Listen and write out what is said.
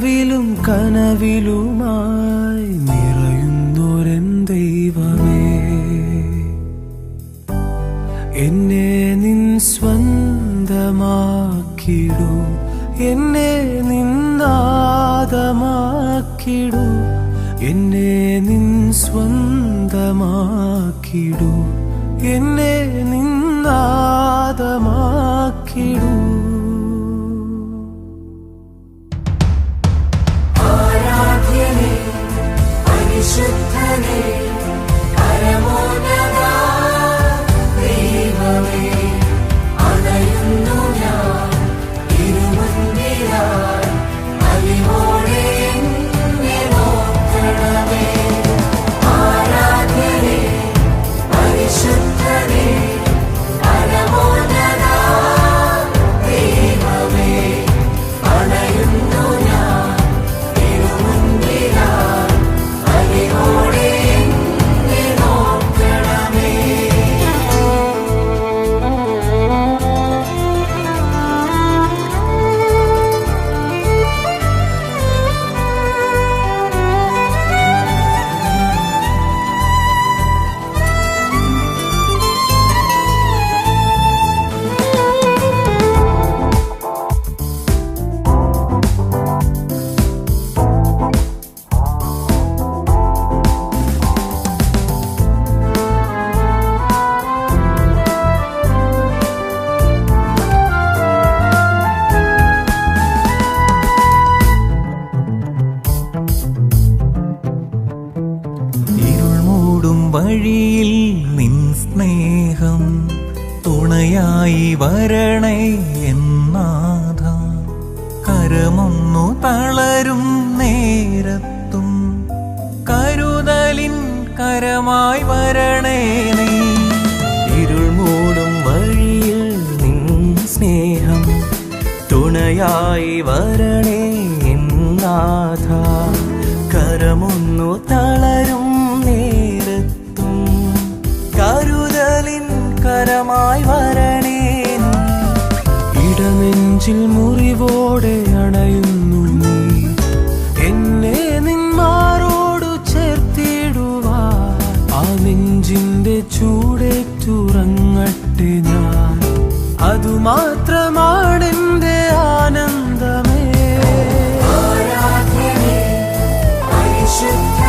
നിലവിലും കനവിലുമായി നിറയുന്നൊരൻ ദൈവമേ, എന്നെ നിൻ സ്വന്തമാക്കിടൂ, എന്നെ നിന്നാദമാക്കിടൂ, എന്നെ നിൻ സ്വന്തമാക്കിടൂ, എന്നെ നിന്നാദമാക്കിടൂ. ആരാധ്യനേ പരിശുദ്ധനേ പരമോന്നതാ ദൈവമേ, അണയുന്നു ഞാൻ തിരുമുൻപിലായി, അലിവോടെ എന്നെ നോക്കണമേ. ആരാധ്യനേ പരിശുദ്ധനേ പരമോന്നതാ ദൈവമേ, അണയുന്നു ഞാൻ തിരുമുൻപിലായി, അലിവോടെ എന്നെ നോക്കണമേ. വഴിയിൽ നിൻ സ്നേഹം തുണയായി വരണേ എന്നാഥ, കരമൊന്നു തളരും നേരത്തും കരുതലിൻ കരമായി വരണേ നീ. ഇരുൾ മൂടും വഴിയിൽ നിൻ സ്നേഹം തുണയായി വരണേ എന്നാഥ, കരമൊന്നു തളരും നേരത്തും കരുതലിൻ കരമായി വരണേ. ഇടനെഞ്ചിൽ മുറിവോടെ അണയുന്നു നീ, എന്നെ നിന്മാരോടു ചേർത്തിടുവാ. ആ നെഞ്ചിന്റെ ചൂടേറ്റുറങ്ങട്ടെ ഞാൻ, അതുമാത്രമാണെന്റെ ആനന്ദമേ. ആരാധ്യനേ പരിശുദ്ധ